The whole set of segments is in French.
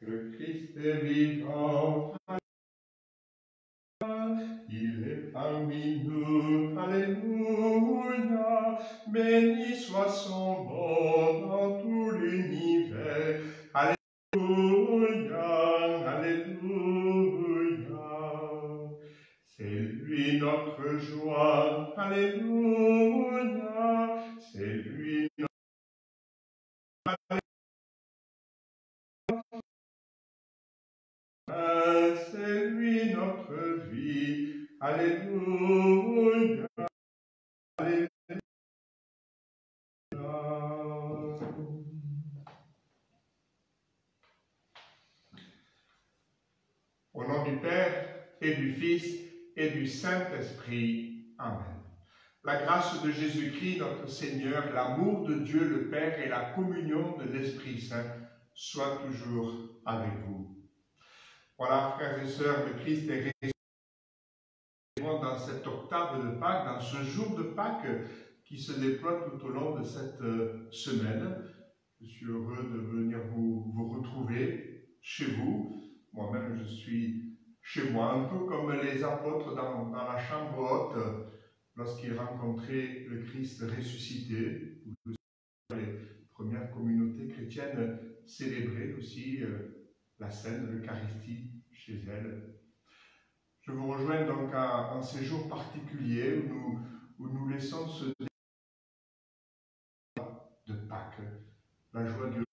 Le Christ est vivant, il est parmi nous, alléluia. Béni soit son nom dans tout l'univers, alléluia, alléluia. C'est lui notre joie, alléluia, c'est lui notre c'est lui notre vie. Alléluia. Alléluia. Au nom du Père et du Fils et du Saint-Esprit. Amen. La grâce de Jésus-Christ, notre Seigneur, l'amour de Dieu le Père et la communion de l'Esprit Saint soient toujours avec vous. Voilà, frères et sœurs, le Christ est ressuscité dans cette octave de Pâques, dans ce jour de Pâques qui se déploie tout au long de cette semaine. Je suis heureux de venir vous retrouver chez vous. Moi-même, je suis chez moi, un peu comme les apôtres dans la chambre haute, lorsqu'ils rencontraient le Christ ressuscité. Les premières communautés chrétiennes célébraient aussi la scène, l'Eucharistie chez elles. Je vous rejoins donc en ces jours particuliers où nous laissons ce débat de Pâques, la joie du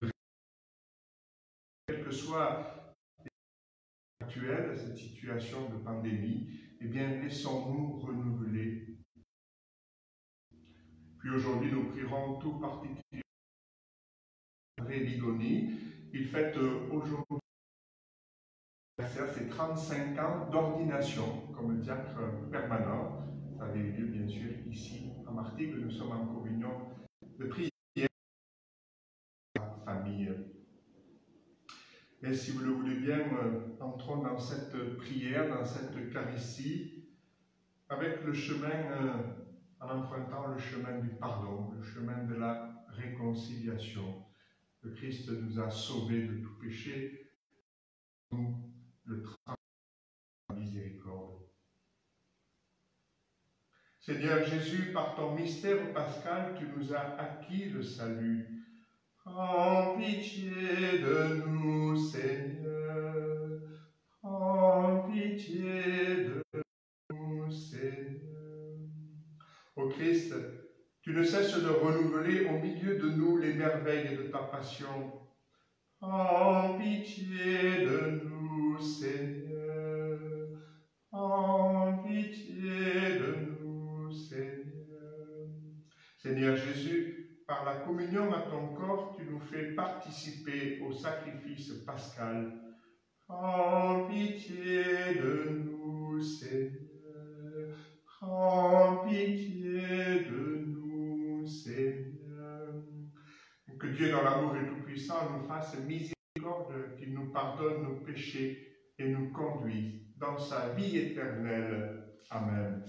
quelle que soit actuelle, cette situation de pandémie, eh bien, laissons-nous renouveler. Puis aujourd'hui, nous prierons tout particulièrement André Bidoni. Il fête aujourd'hui ses 35 ans d'ordination comme diacre permanent. Ça avait eu lieu, bien sûr, ici à Martigues. Nous sommes en communion de prière famille. Et si vous le voulez bien, entrons dans cette prière, dans cette Eucharistie, avec le chemin, en empruntant le chemin du pardon, le chemin de la réconciliation. Le Christ nous a sauvés de tout péché, nous le transformons en miséricorde. Seigneur Jésus, par ton mystère pascal, tu nous as acquis le salut. Prends pitié de nous, Seigneur. Prends pitié de nous, Seigneur. Ô Christ, tu ne cesses de renouveler au milieu de nous les merveilles de ta passion. Prends pitié de nous, Seigneur. Prends pitié de nous, Seigneur. Seigneur Jésus, par la communion à ton corps, tu nous fais participer au sacrifice pascal. Prends pitié de nous, Seigneur. Prends pitié de nous, Seigneur. Que Dieu, dans l'amour et tout-puissant, nous fasse miséricorde, qu'il nous pardonne nos péchés et nous conduise dans sa vie éternelle. Amen.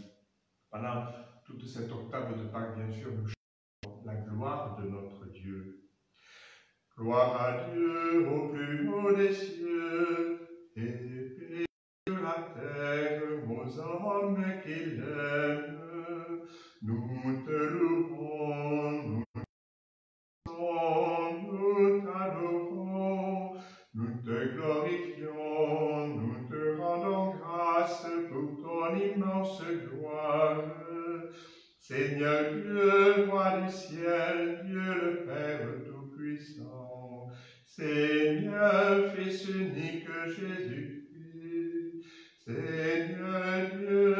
Pendant toute cette octave de Pâques, bien sûr, nous chantons la gloire de notre Dieu. Gloire à Dieu au plus haut des cieux, et paix sur la terre aux hommes qu'il aime. Nous te louons, nous t'adorons, nous te glorifions, nous te rendons grâce pour ton immense gloire. Seigneur Dieu, roi du ciel, Dieu le Père Tout-Puissant, Seigneur Fils unique Jésus-Christ, Seigneur Dieu,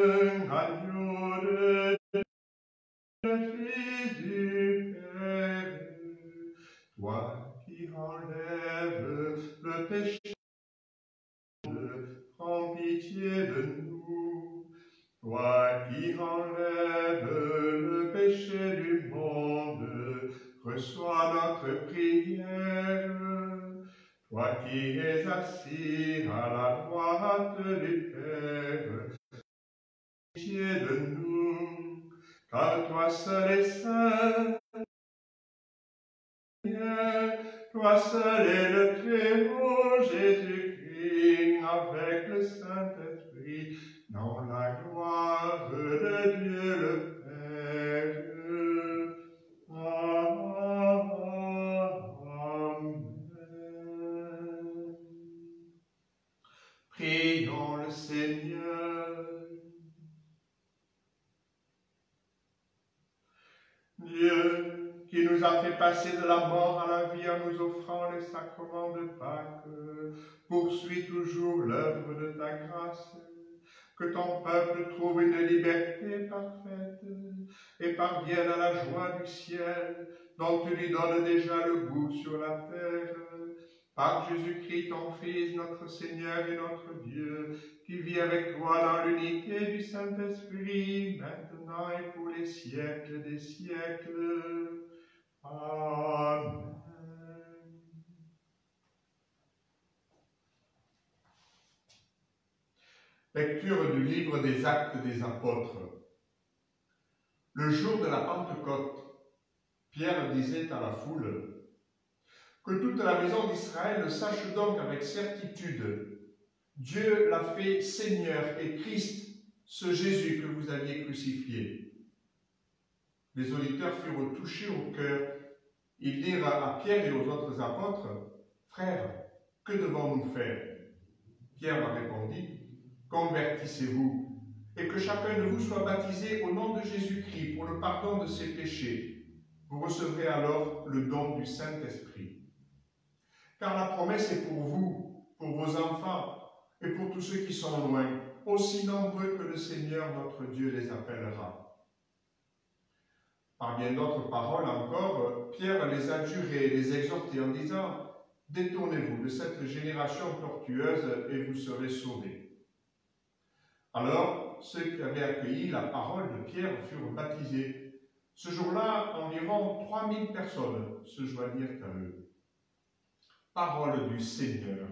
agneau de Dieu, Fils du Père, toi qui enlèves le péché, prends pitié de nous. Toi qui enlèves le péché du monde, reçois notre prière. Toi qui es assis à la droite du Père, pitié de nous, car toi seul est saint, toi seul est le Très-Haut, Jésus-Christ, avec le Saint-Esprit, dans la gloire de Dieu le Père. Amen. Prions le Seigneur. Dieu, qui nous a fait passer de la mort à la vie en nous offrant les sacrements de Pâques, poursuis toujours l'œuvre de ta grâce, que ton peuple trouve une liberté parfaite et parvienne à la joie du ciel, dont tu lui donnes déjà le goût sur la terre. Par Jésus-Christ, ton Fils, notre Seigneur et notre Dieu, qui vit avec toi dans l'unité du Saint-Esprit, maintenant et pour les siècles des siècles. Amen. Lecture du livre des Actes des Apôtres. Le jour de la Pentecôte, Pierre disait à la foule: que toute la maison d'Israël le sache donc avec certitude. Dieu l'a fait Seigneur et Christ, ce Jésus que vous aviez crucifié. Les auditeurs furent touchés au cœur. Ils dirent à Pierre et aux autres apôtres: Frères, que devons-nous faire? Pierre leur répondit: Convertissez-vous, et que chacun de vous soit baptisé au nom de Jésus-Christ pour le pardon de ses péchés. Vous recevrez alors le don du Saint-Esprit. Car la promesse est pour vous, pour vos enfants, et pour tous ceux qui sont loin, aussi nombreux que le Seigneur notre Dieu les appellera. Par bien d'autres paroles encore, Pierre les adjurait et les exhortait en disant: Détournez-vous de cette génération tortueuse et vous serez sauvés. Alors, ceux qui avaient accueilli la parole de Pierre furent baptisés. Ce jour-là, environ 3000 personnes se joignirent à eux. Parole du Seigneur,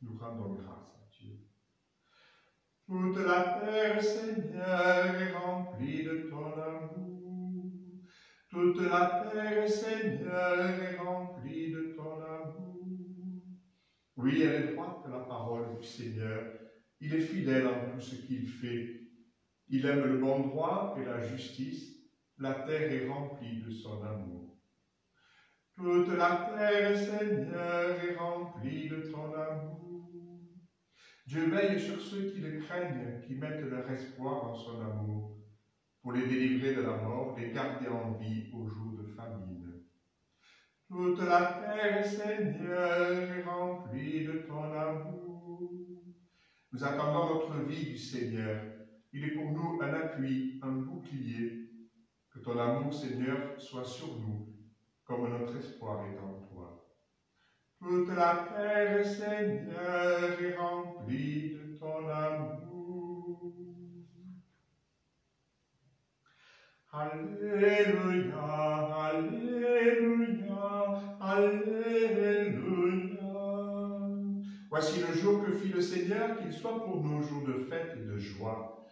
nous rendons grâce à Dieu. Toute la terre, Seigneur, est remplie de ton amour. Toute la terre, Seigneur, est remplie de ton amour. Oui, elle est droite, la parole du Seigneur. Il est fidèle en tout ce qu'il fait. Il aime le bon droit et la justice. La terre est remplie de son amour. Toute la terre, Seigneur, est remplie de ton amour. Dieu veille sur ceux qui le craignent, qui mettent leur espoir en son amour, pour les délivrer de la mort, les garder en vie au jour de famine. Toute la terre, Seigneur, est remplie de ton amour. Nous attendons notre vie du Seigneur. Il est pour nous un appui, un bouclier. Que ton amour, Seigneur, soit sur nous, comme notre espoir est en toi. Toute la terre, Seigneur, est remplie de ton amour. Alléluia, Alléluia, Alléluia. Voici le jour que fit le Seigneur, qu'il soit pour nous jour de fête et de joie.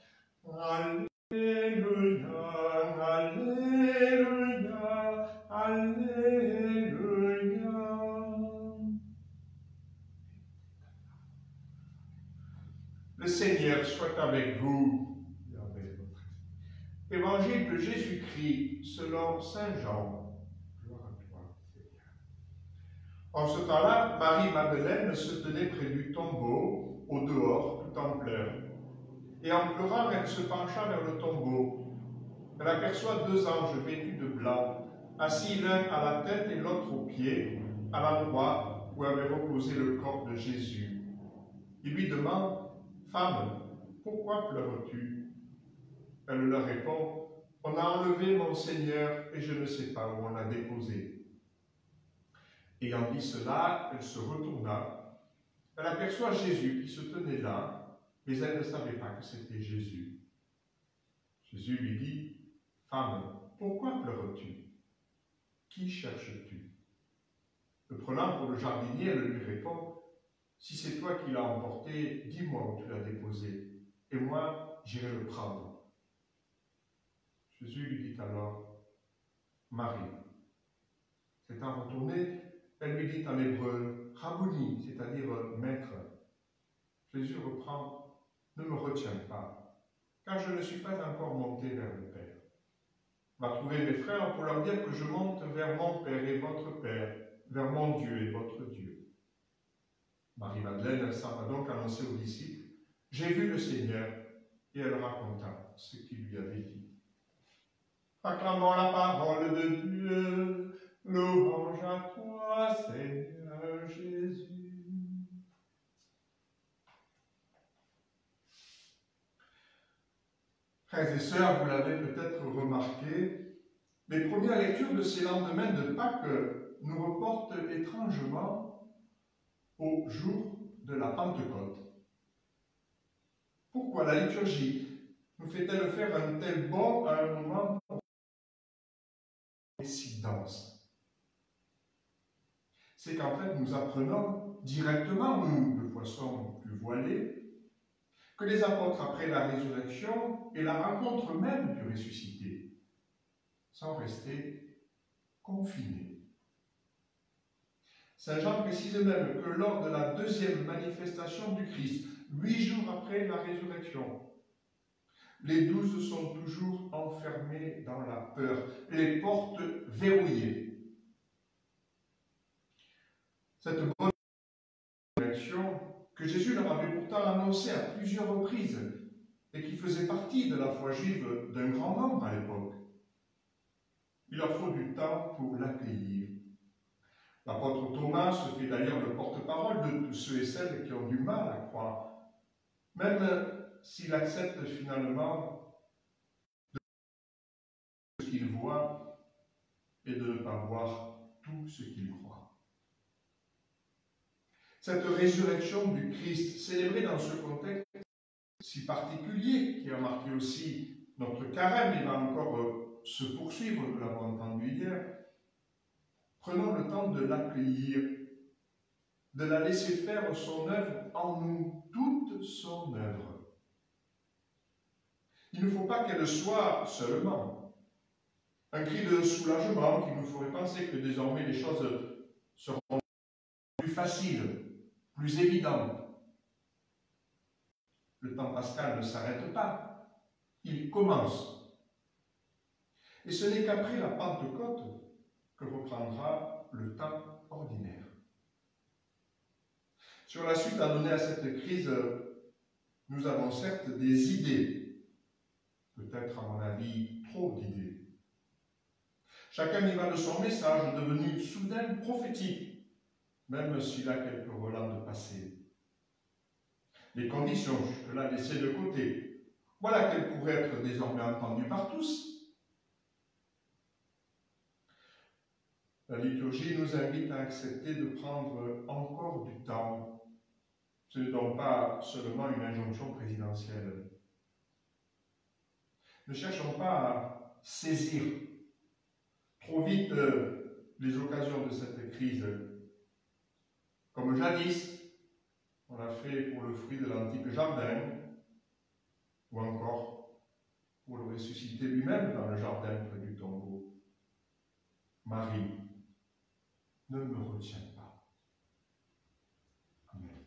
Alléluia, Alléluia, Alléluia. Le Seigneur soit avec vous et avec votre esprit. Évangile de Jésus-Christ selon Saint Jean. Gloire à toi, Seigneur. En ce temps-là, Marie-Madeleine se tenait près du tombeau, au dehors, tout en pleurs. Et en pleurant, elle se pencha vers le tombeau. Elle aperçoit 2 anges vêtus de blanc, assis l'un à la tête et l'autre aux pieds, à l'endroit où avait reposé le corps de Jésus. Il lui demande: Femme, pourquoi pleures-tu? Elle leur répond: On a enlevé mon Seigneur et je ne sais pas où on l'a déposé. Ayant dit cela, elle se retourna. Elle aperçoit Jésus qui se tenait là, mais elle ne savait pas que c'était Jésus. Jésus lui dit: Femme, pourquoi pleures-tu? Qui cherches-tu? Le prenant pour le jardinier, elle lui répond: Si c'est toi qui l'as emporté, dis-moi où tu l'as déposé, et moi j'irai le prendre. Jésus lui dit alors: Marie. S'étant retourné, Elle lui dit en hébreu, Rabouni, c'est-à-dire maître. Jésus reprend, ne me retiens pas, car je ne suis pas encore monté vers le Père. Va trouver mes frères pour leur dire que je monte vers mon Père et votre Père, vers mon Dieu et votre Dieu. Marie-Madeleine s'en va donc annoncer aux disciples, j'ai vu le Seigneur, et elle raconta ce qu'il lui avait dit. Acclamons la parole de Dieu, louange à toi, Seigneur Jésus. Frères et sœurs, vous l'avez peut-être remarqué, les premières lectures de ces lendemains de Pâques nous reportent étrangement au jour de la Pentecôte. Pourquoi la liturgie nous fait-elle faire un tel bond à un moment si dense? C'est qu'en fait, nous apprenons directement, ou de façon plus voilée, que les apôtres, après la résurrection et la rencontre même du ressuscité, sont restés confinés. Saint Jean précise même que lors de la deuxième manifestation du Christ, 8 jours après la résurrection, les 12 sont toujours enfermés dans la peur, les portes verrouillées. Cette bonne résurrection que Jésus leur avait pourtant annoncée à plusieurs reprises et qui faisait partie de la foi juive d'un grand nombre à l'époque, il leur faut du temps pour l'accueillir. L'apôtre Thomas se fait d'ailleurs le porte-parole de tous ceux et celles qui ont du mal à croire, même s'il accepte finalement ce qu'il voit et de ne pas voir tout ce qu'il croit. Cette résurrection du Christ, célébrée dans ce contexte si particulier, qui a marqué aussi notre carême, il va encore se poursuivre, nous l'avons entendu hier, prenons le temps de l'accueillir, de la laisser faire son œuvre en nous, toute son œuvre. Il ne faut pas qu'elle soit seulement un cri de soulagement qui nous ferait penser que désormais les choses seront plus faciles, plus évidentes. Le temps pascal ne s'arrête pas, il commence. Et ce n'est qu'après la Pentecôte que reprendra le temps ordinaire. Sur la suite à donner à cette crise, nous avons certes des idées, peut-être à mon avis trop d'idées. Chacun y va de son message devenu soudain prophétique, même s'il a quelques relents de passé. Les conditions jusque-là laissées de côté, voilà qu'elles pourraient être désormais entendues par tous. La liturgie nous invite à accepter de prendre encore du temps. Ce n'est donc pas seulement une injonction présidentielle. Ne cherchons pas à saisir trop vite les occasions de cette crise. Comme jadis, on l'a fait pour le fruit de l'antique jardin, ou encore pour le ressusciter lui-même dans le jardin près du tombeau. Marie, ne me retiens pas. Amen.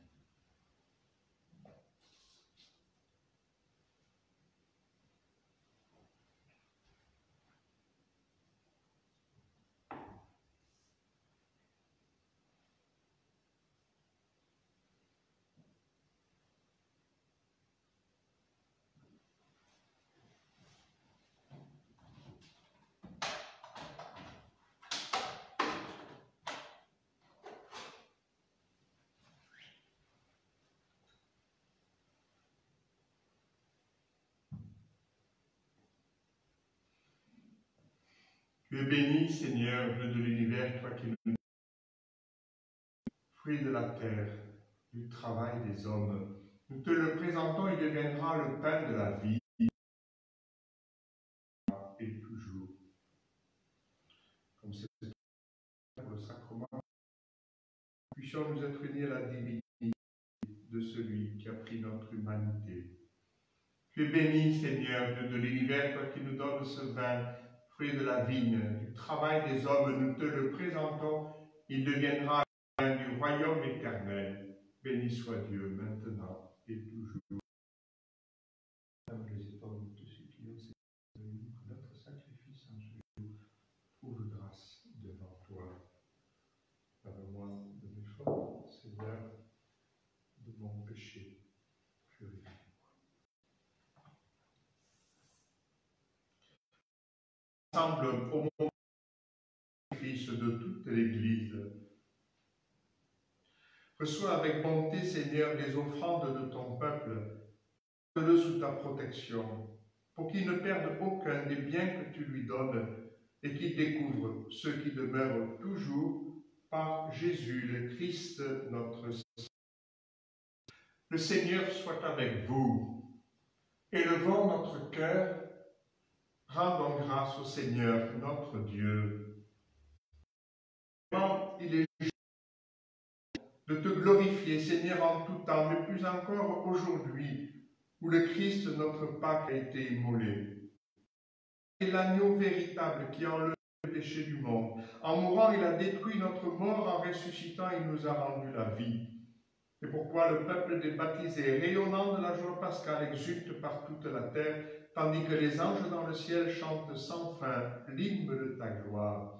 Tu es béni, Seigneur, Dieu de l'univers, toi qui nous fruit de la terre, du travail des hommes. Nous te le présentons, il deviendra le pain de la vie, et toujours. Comme c'est pour le sacrement, puissions nous être unis à la divinité de celui qui a pris notre humanité. Tu es béni, Seigneur, Dieu de l'univers, toi qui nous donnes ce vin, fruit de la vigne, du travail des hommes, nous te le présentons, Il deviendra un du royaume éternel. Béni soit Dieu maintenant et toujours. Les épaules te supplions, Seigneur, que notre sacrifice en Jésus trouve grâce devant toi. Lave-moi de mes fautes, Seigneur, de mon péché. Purifie-moi. Ensemble au nom du Fils de toute l'Église. Reçois avec bonté, Seigneur, les offrandes de ton peuple. Garde-le sous ta protection, pour qu'il ne perde aucun des biens que tu lui donnes et qu'il découvre ceux qui demeurent toujours par Jésus, le Christ, notre Seigneur. Le Seigneur soit avec vous. Élevons notre cœur, rendons grâce au Seigneur, notre Dieu. Il est juste de te glorifier, Seigneur, en tout temps, mais plus encore aujourd'hui, où le Christ, notre Pâque, a été immolé. Et l'agneau véritable qui enlève le péché du monde. En mourant, il a détruit notre mort, en ressuscitant, il nous a rendu la vie. C'est pourquoi le peuple des baptisés, rayonnant de la joie pascale, exulte par toute la terre, tandis que les anges dans le ciel chantent sans fin l'hymne de ta gloire.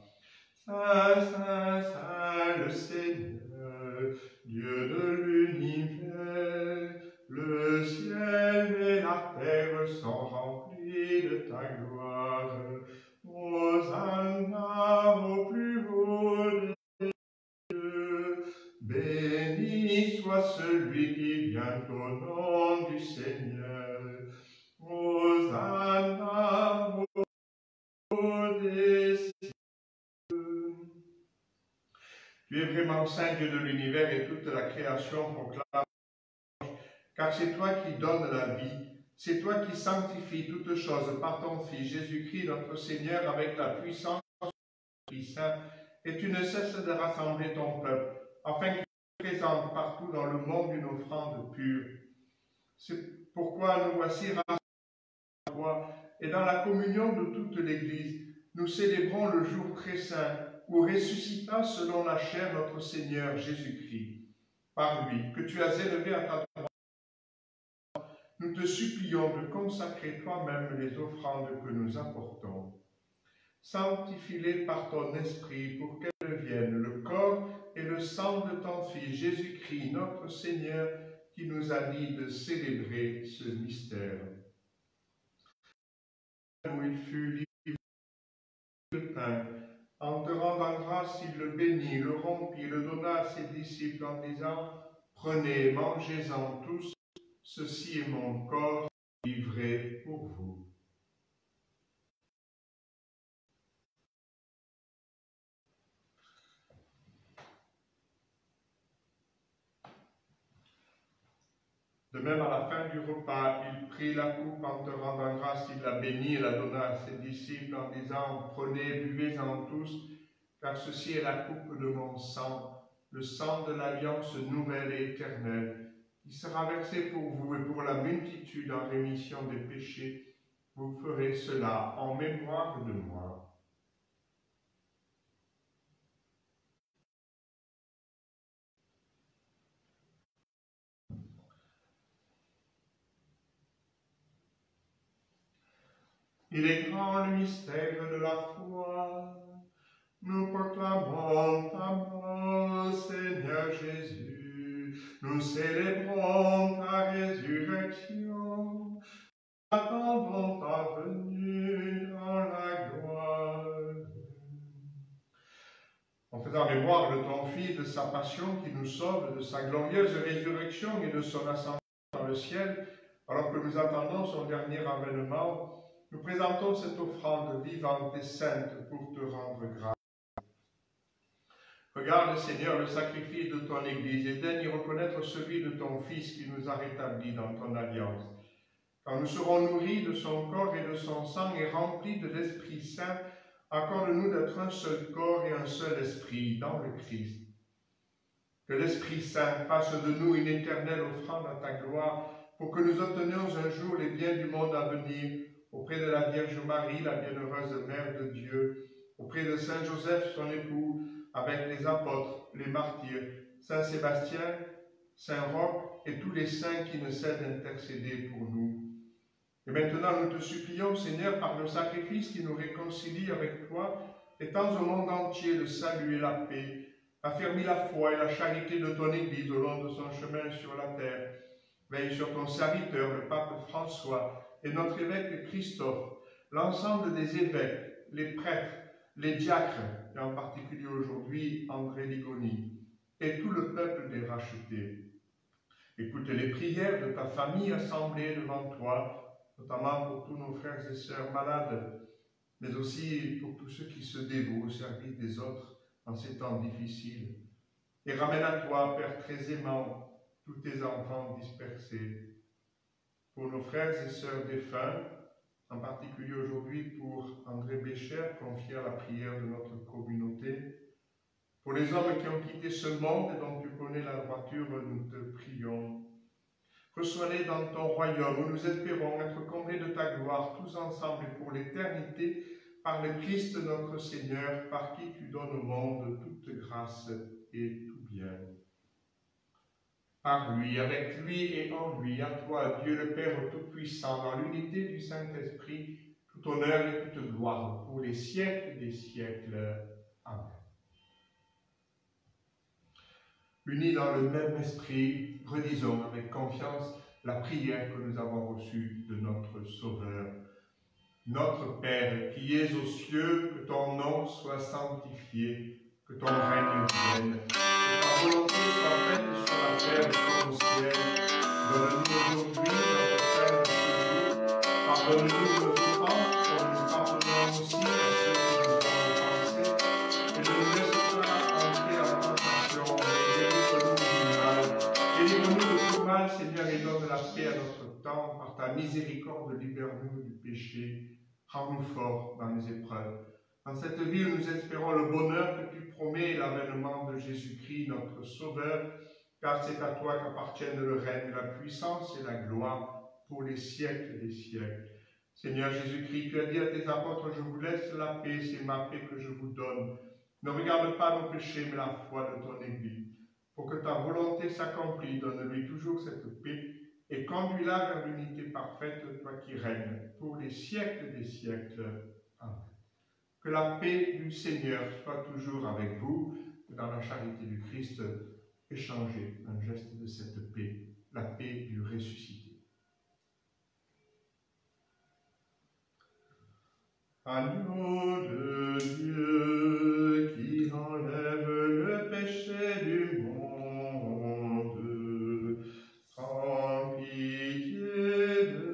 Saint, Saint, Saint, le Seigneur, Dieu de l'univers, le ciel et la terre sont remplis de ta gloire. Hosanna au plus haut des cieux, béni soit celui qui vient au nom du Seigneur. Hosanna au plus haut des cieux. Tu es vraiment Saint Dieu de l'univers et toute la création proclame, car c'est toi qui donnes la vie, c'est toi qui sanctifies toutes choses par ton Fils Jésus-Christ notre Seigneur avec la puissance de l'Esprit Saint, et tu ne cesses de rassembler ton peuple, afin qu'il te présente partout dans le monde une offrande pure. C'est pourquoi nous voici rassemblés à toi, et dans la communion de toute l'Église, nous célébrons le jour très saint, où ressuscita selon la chair notre Seigneur Jésus-Christ. Par lui, que tu as élevé à ta droite, nous te supplions de consacrer toi-même les offrandes que nous apportons. Sanctifie-les par ton esprit pour qu'elles deviennent le corps et le sang de ton Fils Jésus-Christ, notre Seigneur, qui nous a dit de célébrer ce mystère. Où il fut livré le pain, en te rendant grâce, il le bénit, le rompit, le donna à ses disciples en disant « Prenez, mangez-en tous, ceci est mon corps livré pour vous. » De même, à la fin du repas, il prit la coupe en te rendant grâce, il la bénit et la donna à ses disciples en disant « Prenez, buvez-en tous, car ceci est la coupe de mon sang, le sang de l'alliance nouvelle et éternelle, qui sera versé pour vous et pour la multitude en rémission des péchés. Vous ferez cela en mémoire de moi. » Il est grand le mystère de la foi. Nous proclamons ta mort, Seigneur Jésus. Nous célébrons ta résurrection. Attendons ta venue dans la gloire. En faisant mémoire de ton Fils, de sa passion qui nous sauve, de sa glorieuse résurrection et de son ascension dans le ciel, alors que nous attendons son dernier avènement, nous présentons cette offrande vivante et sainte pour te rendre grâce. Regarde, Seigneur, le sacrifice de ton Église et daigne y reconnaître celui de ton Fils qui nous a rétablis dans ton alliance. Quand nous serons nourris de son corps et de son sang et remplis de l'Esprit Saint, accorde-nous d'être un seul corps et un seul esprit dans le Christ. Que l'Esprit Saint fasse de nous une éternelle offrande à ta gloire, pour que nous obtenions un jour les biens du monde à venir, auprès de la Vierge Marie, la bienheureuse Mère de Dieu, auprès de Saint Joseph, son époux, avec les apôtres, les martyrs, Saint Sébastien, Saint Roch et tous les saints qui ne cessent d'intercéder pour nous. Et maintenant, nous te supplions, Seigneur, par le sacrifice qui nous réconcilie avec toi, étends au monde entier le salut et la paix, affermis la foi et la charité de ton Église au long de son chemin sur la terre. Veille sur ton serviteur, le pape François, et notre évêque Christophe, l'ensemble des évêques, les prêtres, les diacres, et en particulier aujourd'hui André Ligoni, et tout le peuple des rachetés. Écoute les prières de ta famille assemblée devant toi, notamment pour tous nos frères et sœurs malades, mais aussi pour tous ceux qui se dévouent au service des autres en ces temps difficiles. Et ramène à toi, Père très aimant, tous tes enfants dispersés. Pour nos frères et sœurs défunts, en particulier aujourd'hui pour André Bécher, confié à la prière de notre communauté. Pour les hommes qui ont quitté ce monde et dont tu connais la droiture, nous te prions. Reçois-les dans ton royaume où nous espérons être comblés de ta gloire, tous ensemble et pour l'éternité, par le Christ notre Seigneur, par qui tu donnes au monde toute grâce et tout bien. Par lui, avec lui et en lui, à toi, Dieu le Père Tout-Puissant, dans l'unité du Saint-Esprit, tout honneur et toute gloire pour les siècles des siècles. Amen. Unis dans le même esprit, redisons avec confiance la prière que nous avons reçue de notre Sauveur. Notre Père, qui es aux cieux, que ton nom soit sanctifié, que ton règne vienne, que ta volonté soit faite sur la terre comme au ciel. Donne-nous aujourd'hui notre pain de ce jour. Pardonne-nous nos offenses, comme nous pardonnons aussi à ceux qui nous ont offensés. Et ne nous laisse pas entrer en tentation, mais délivre-nous du mal. Délivre-nous de tout mal, Seigneur, et donne la paix à notre temps. Par ta miséricorde, libère-nous du péché. Rends-nous forts dans les épreuves. Dans cette vie où nous espérons le bonheur que tu promets et l'avènement de Jésus-Christ, notre Sauveur, car c'est à toi qu'appartiennent le règne, la puissance et la gloire pour les siècles des siècles. Seigneur Jésus-Christ, tu as dit à tes apôtres, je vous laisse la paix, c'est ma paix que je vous donne. Ne regarde pas nos péchés, mais la foi de ton Église. Pour que ta volonté s'accomplisse, donne-lui toujours cette paix et conduis-la vers l'unité parfaite, toi qui règnes pour les siècles des siècles. Amen. Que la paix du Seigneur soit toujours avec vous, que dans la charité du Christ, échangez un geste de cette paix, la paix du ressuscité. Agneau de Dieu qui enlève le péché du monde, prends pitié de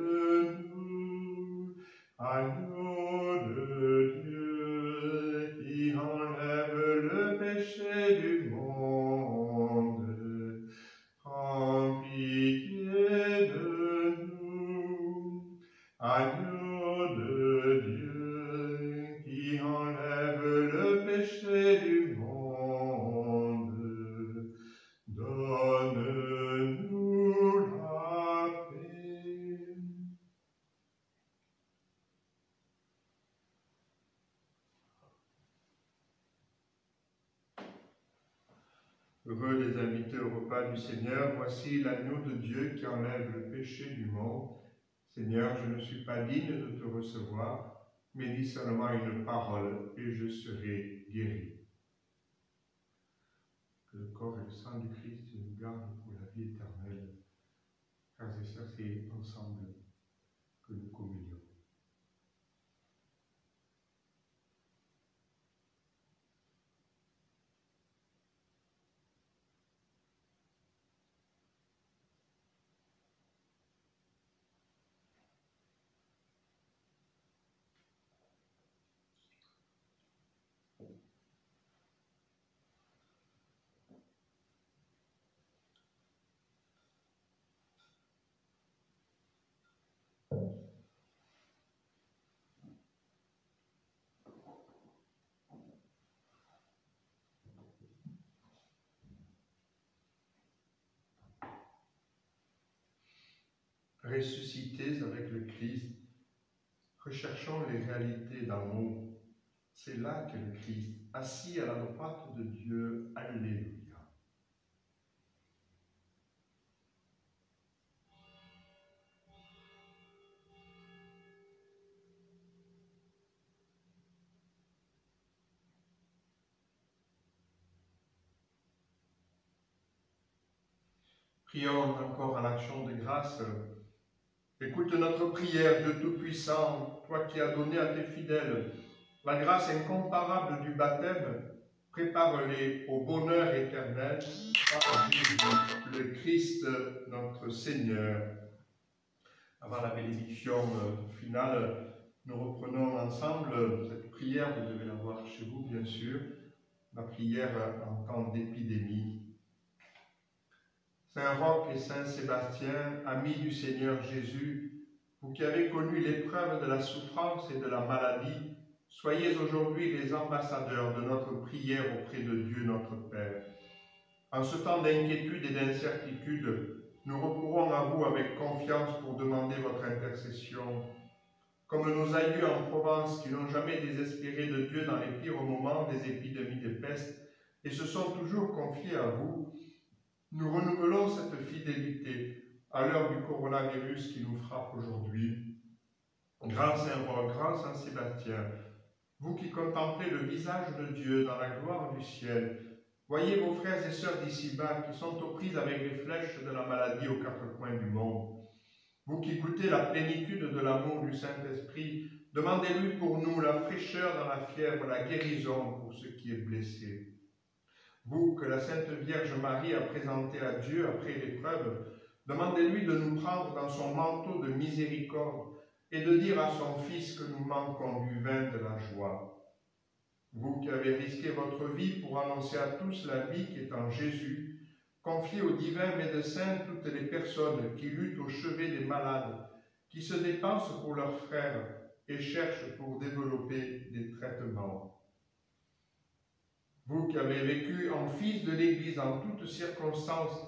nous. Agneau de Dieu qui enlève le péché du monde, prends pitié de nous. Agneau de Dieu qui enlève le péché du monde, donne-nous la paix. Heureux les invités au repas du Seigneur, voici l'agneau de Dieu qui enlève le péché du monde. Seigneur, je ne suis pas digne de te recevoir, mais dis seulement une parole et je serai guéri. Que le corps et le sang du Christ nous gardent pour la vie éternelle. Frères et sœurs, c'est ensemble que nous communions. Ressuscités avec le Christ, recherchons les réalités d'amour. C'est là qu'est le Christ. assis à la droite de Dieu. Alléluia. Prions encore à l'action de grâce. Écoute notre prière, Dieu Tout-Puissant, toi qui as donné à tes fidèles la grâce incomparable du baptême, prépare-les au bonheur éternel par Jésus, le Christ, notre Seigneur. Avant la bénédiction finale, nous reprenons ensemble cette prière, vous devez la voir chez vous bien sûr, la prière en temps d'épidémie. Saint Roch et Saint Sébastien, amis du Seigneur Jésus, vous qui avez connu l'épreuve de la souffrance et de la maladie, soyez aujourd'hui les ambassadeurs de notre prière auprès de Dieu notre Père. En ce temps d'inquiétude et d'incertitude, nous recourons à vous avec confiance pour demander votre intercession. Comme nos aïeux en Provence qui n'ont jamais désespéré de Dieu dans les pires moments des épidémies de peste et se sont toujours confiés à vous, nous renouvelons cette fidélité à l'heure du coronavirus qui nous frappe aujourd'hui. Grand Saint Roch, grand Saint Sébastien, vous qui contemplez le visage de Dieu dans la gloire du ciel, voyez vos frères et sœurs d'ici-bas qui sont aux prises avec les flèches de la maladie aux quatre coins du monde. Vous qui goûtez la plénitude de l'amour du Saint-Esprit, demandez-lui pour nous la fraîcheur dans la fièvre, la guérison pour ce qui est blessé. Vous que la Sainte Vierge Marie a présenté à Dieu après l'épreuve, demandez-lui de nous prendre dans son manteau de miséricorde et de dire à son Fils que nous manquons du vin de la joie. Vous qui avez risqué votre vie pour annoncer à tous la vie qui est en Jésus, confiez au divin médecin toutes les personnes qui luttent au chevet des malades, qui se dépensent pour leurs frères et cherchent pour développer des traitements. Vous qui avez vécu en fils de l'Église en toutes circonstances,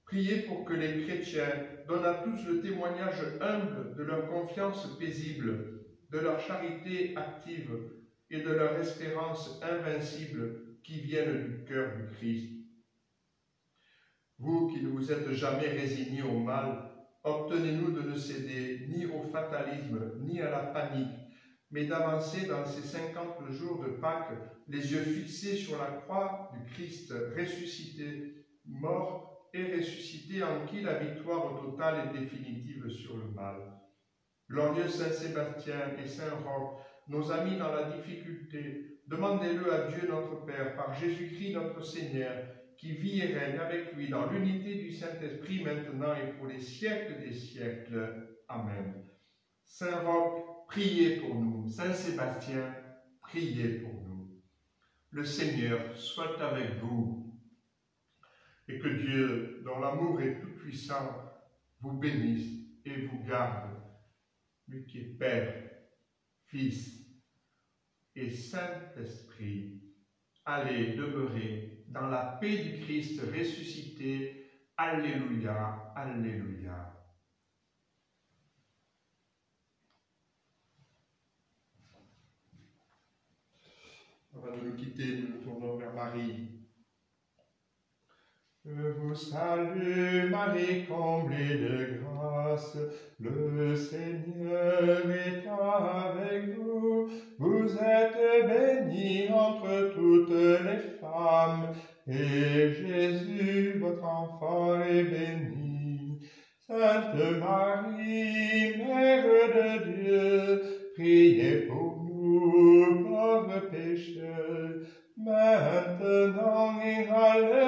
priez pour que les chrétiens donnent à tous le témoignage humble de leur confiance paisible, de leur charité active et de leur espérance invincible qui viennent du cœur du Christ. Vous qui ne vous êtes jamais résignés au mal, obtenez-nous de ne céder ni au fatalisme ni à la panique, mais d'avancer dans ces 50 jours de Pâques, les yeux fixés sur la croix du Christ ressuscité, mort et ressuscité, en qui la victoire totale et définitive sur le mal. Glorieux Saint Sébastien et Saint Roch, nos amis dans la difficulté, demandez-le à Dieu notre Père, par Jésus-Christ notre Seigneur, qui vit et règne avec lui dans l'unité du Saint-Esprit, maintenant et pour les siècles des siècles. Amen. Saint Roch, priez pour nous. Saint Sébastien, priez pour nous. Le Seigneur soit avec vous et que Dieu, dont l'amour est tout puissant, vous bénisse et vous garde, lui qui est Père, Fils et Saint-Esprit. Allez demeurer dans la paix du Christ ressuscité. Alléluia, alléluia. Avant de nous quitter, nous nous tournons vers Marie. Je vous salue, Marie, comblée de grâce, le Seigneur est avec vous. Vous êtes bénie entre toutes les femmes, et Jésus, votre enfant, est béni. Sainte Marie, Mère de Dieu, priez pour nous, pauvres pécheurs, maintenant et à l'heure